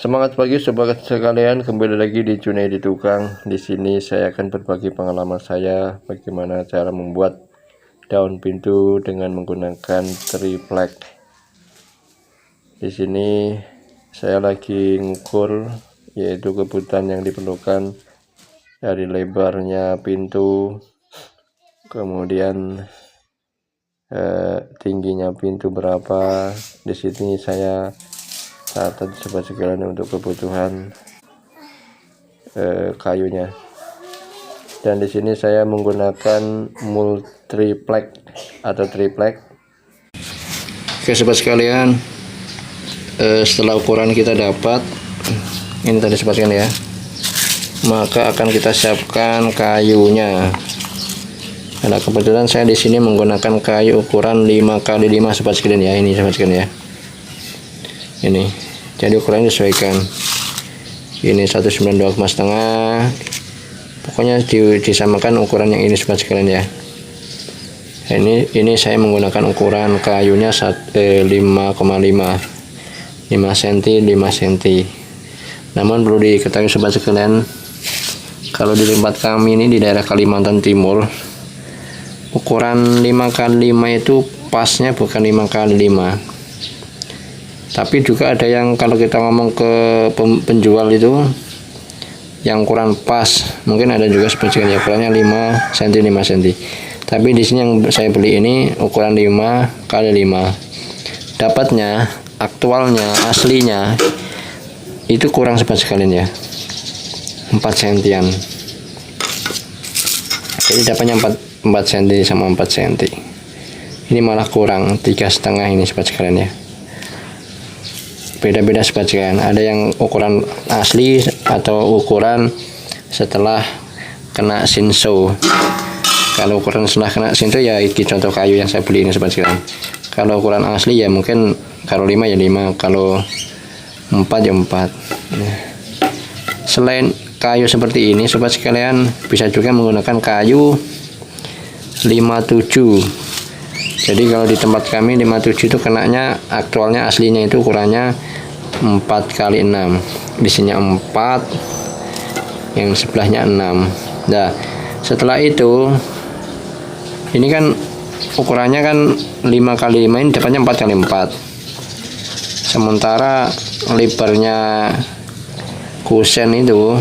Semangat pagi sobat sekalian, kembali lagi di Junaidi Tukang. Di sini saya akan berbagi pengalaman saya bagaimana cara membuat daun pintu dengan menggunakan triplek. Di sini saya lagi ngukur yaitu kebutuhan yang diperlukan dari lebarnya pintu, kemudian tingginya pintu berapa. Di sini saya catat sobat sekalian untuk kebutuhan kayunya, dan di sini saya menggunakan multiplek atau triplek. Oke sobat sekalian, setelah ukuran kita dapat ini tadi sobat sekalian ya, maka akan kita siapkan kayunya. Nah kebetulan saya di sini menggunakan kayu ukuran 5x5 sobat sekalian ya, ini sobat sekalian ya. Ini jadi ukurannya disesuaikan, ini 192,5, pokoknya disamakan ukuran yang ini sobat sekalian ya. Ini saya menggunakan ukuran kayunya 5,5 cm 5 cm. Namun perlu diketahui sobat sekalian, kalau di tempat kami ini di daerah Kalimantan Timur, ukuran 5x5 itu pasnya bukan 5x5. Tapi juga ada yang kalau kita ngomong ke penjual itu yang ukuran pas, mungkin ada juga seperti ya, ukurannya 5 cm 5 cm. Tapi di sini yang saya beli ini ukuran 5x5. Dapatnya aktualnya aslinya itu kurang sobat sekalian ya, 4 cm. Jadi dapatnya 4 cm sama 4 cm. Ini malah kurang 3,5 ini sobat sekalian ya. Beda-beda sobat sekalian, ada yang ukuran asli atau ukuran setelah kena sinso. Kalau ukuran setelah kena sinso ya ini contoh kayu yang saya beli ini sobat sekalian. Kalau ukuran asli ya mungkin kalau 5 ya 5, kalau 4 ya 4. Selain kayu seperti ini sobat sekalian, bisa juga menggunakan kayu 57. Jadi kalau di tempat kami 57 itu kenanya aktualnya aslinya itu ukurannya 4x6, di sini 4, yang sebelahnya 6. Nah setelah itu ini kan ukurannya kan 5x5, ini dapatnya 4x4. Sementara lebarnya kusen itu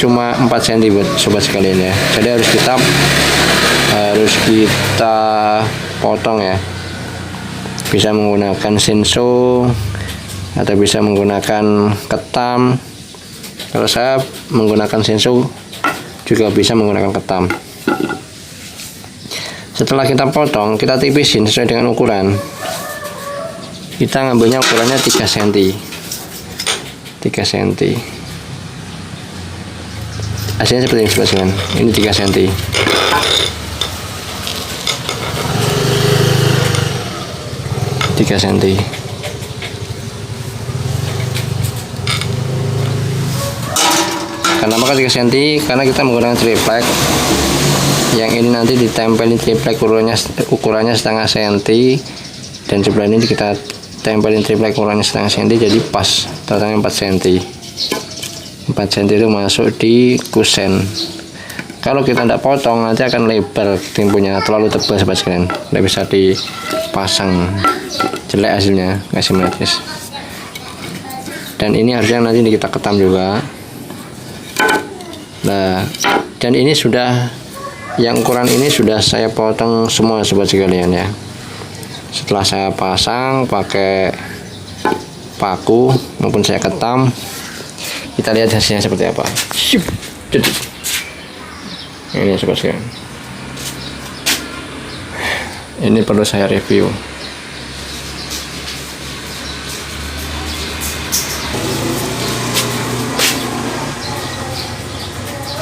cuma 4 cm sobat sekalian ya. Jadi harus kita potong ya, bisa menggunakan sinso atau bisa menggunakan ketam. Kalau saya menggunakan sinso, juga bisa menggunakan ketam. Setelah kita potong, kita tipisin sesuai dengan ukuran. Kita ngambilnya ukurannya 3 cm 3 cm. Hasilnya seperti ini sobat sekalian, ini 3 cm. Kenapa 3 cm? Karena kita menggunakan triplek. Yang ini nanti ditempelin triplek ukurannya setengah cm, dan sebelah ini kita tempelin triplek ukurannya setengah cm, jadi pas totalnya 4 cm. 4 cm itu masuk di kusen. Kalau kita tidak potong nanti akan lebar timbunya, terlalu tebal sobat sekalian, tidak bisa dipasang, jelek hasilnya, nggak simetris. Dan ini harusnya nanti kita ketam juga. Nah, dan ini sudah, yang ukuran ini sudah saya potong semua sobat sekalian ya. Setelah saya pasang pakai paku maupun saya ketam, kita lihat hasilnya seperti apa. Ini sobat sekalian, ini perlu saya review.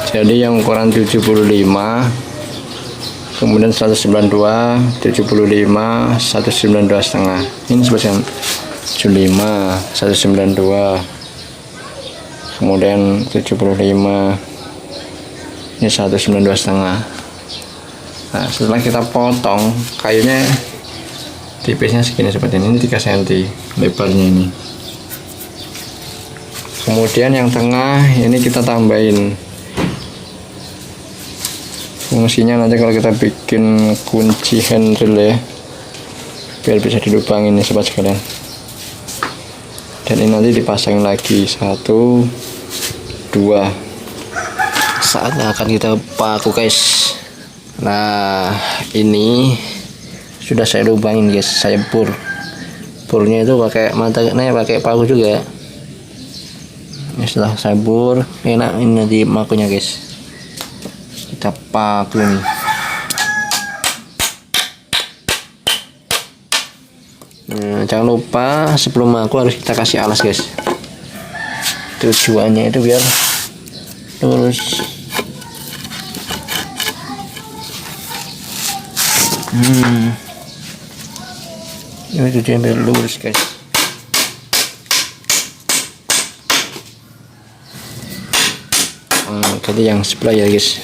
Jadi yang ukuran 75, kemudian 192, 75, 192,5. Ini sebesar 75, 192, kemudian 75, ini 192,5. Nah setelah kita potong kayunya tipisnya segini seperti ini 3 cm lebarnya ini. Kemudian yang tengah ini kita tambahin. Fungsinya nanti kalau kita bikin kunci handle ya, biar bisa dilubangin nih sobat sekalian. Dan ini nanti dipasang lagi 1, 2. Saatnya akan kita paku guys. Nah ini sudah saya lubangin guys, saya burnya itu pakai matanya, pakai paku juga. Ini setelah saya bur, enak ini nanti makunya guys. Kita paku nih. Nah, jangan lupa sebelum maku harus kita kasih alas guys. Tujuannya itu biar lurus. Ini tujuannya biar lurus guys. Ganti yang sebelah ya guys.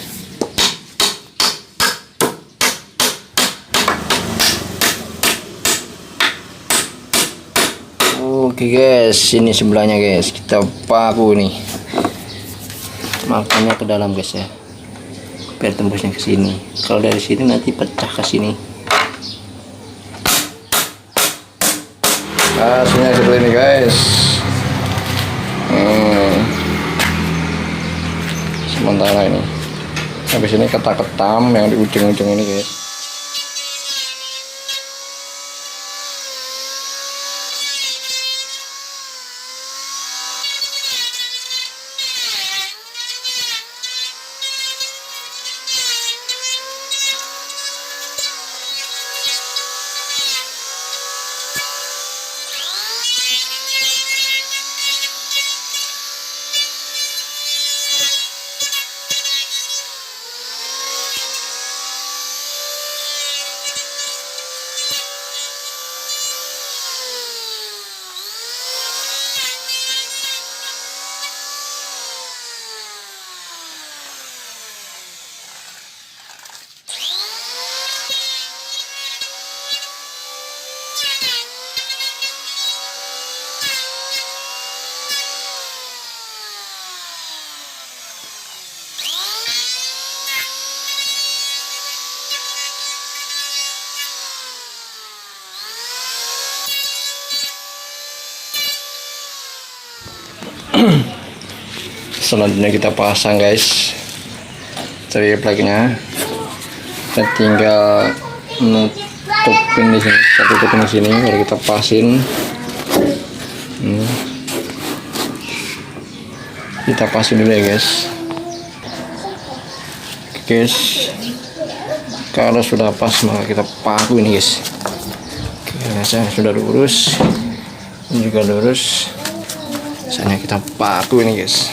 Oke guys, ini sebelahnya guys, kita paku nih, makanya ke dalam guys ya, biar tembusnya ke sini. Kalau dari sini nanti pecah ke sini. Hasilnya seperti ini guys. Sementara ini habis ini ketam yang di ujung-ujung ini guys. Selanjutnya kita pasang guys tripleknya. Kita tinggal nutupin di sini, kita tutupin di sini, baru kita pasin. Kita pasin dulu ya guys. Guys, kalau sudah pas maka kita paku ini guys. Saya sudah lurus, ini juga lurus. Saatnya kita paku ini guys.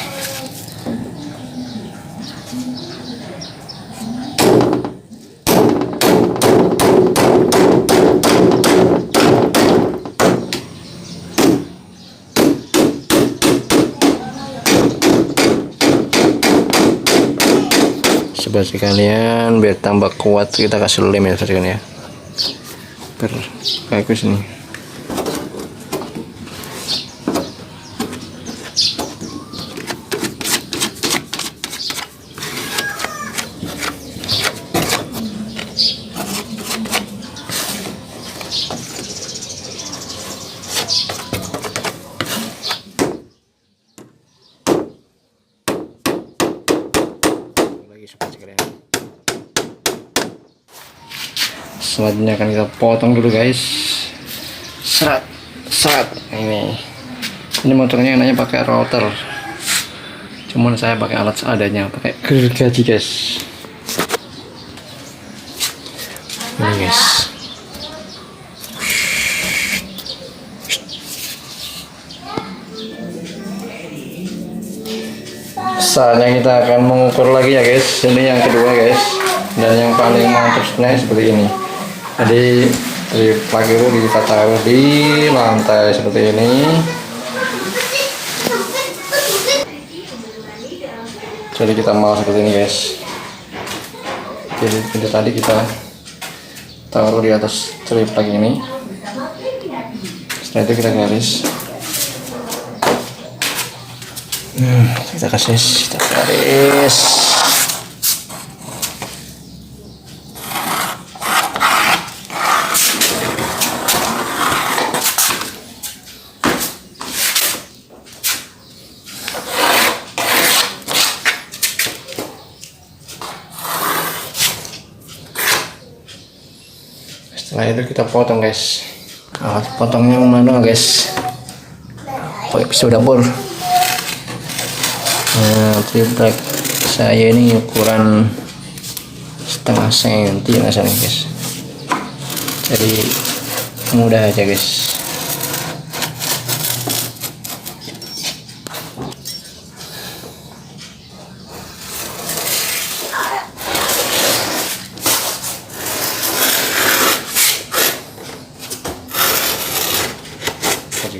Sobat sekalian, biar tambah kuat kita kasih lem ya sekalian ya, biar bagus nih. Selanjutnya akan kita potong dulu guys. Serat ini motornya namanya pakai router, cuman saya pakai alat seadanya, pakai gergaji guys. Ini guys, saatnya kita akan mengukur lagi ya guys. Ini yang kedua guys, dan yang paling mantapnya seperti ini. Jadi triplek itu kita taruh di lantai seperti ini. Jadi kita mau seperti ini guys. Jadi itu tadi kita taruh di atas triplek ini. Setelah itu kita garis. Kita garis. Setelah itu kita potong guys. Alat potongnya manual guys, pakai pisau dapur. Nah, triplek saya ini ukuran setengah senti nggak salah guys, jadi mudah aja guys.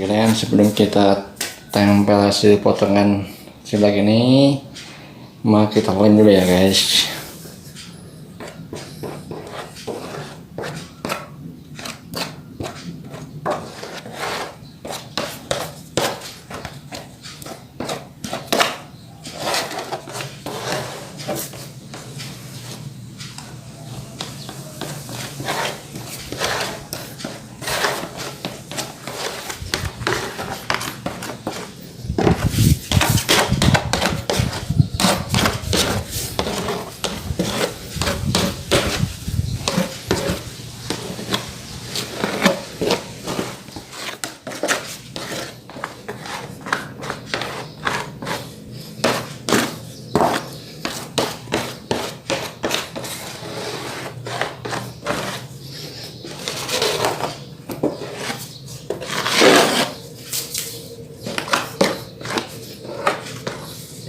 Kalian sebelum kita tempel hasil potongan sebelah ini, maka kita lem dulu ya guys.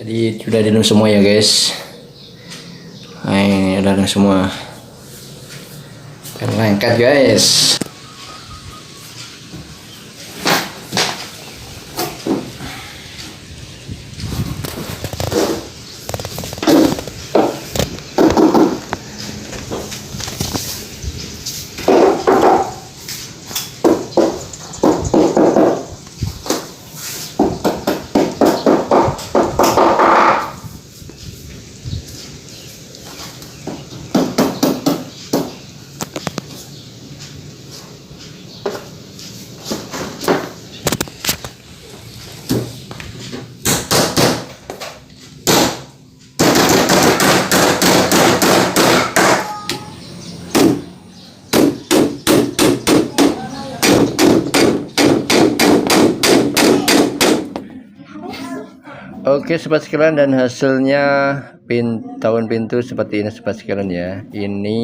Jadi sudah dilem semua ya guys. Nah, ini udah dilem semua. Kita angkat guys. Oke sobat sekalian, dan hasilnya daun pintu seperti ini sobat sekalian ya. Ini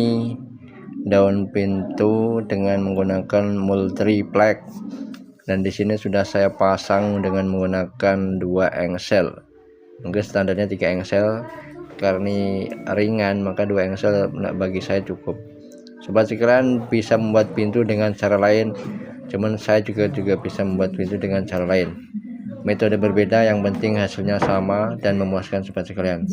daun pintu dengan menggunakan multiplek, dan di sini sudah saya pasang dengan menggunakan 2 engsel. Mungkin standarnya 3 engsel, karena ringan maka 2 engsel bagi saya cukup. Sobat sekalian bisa membuat pintu dengan cara lain, cuman saya juga bisa membuat pintu dengan cara lain. Metode berbeda, yang penting hasilnya sama dan memuaskan sobat sekalian.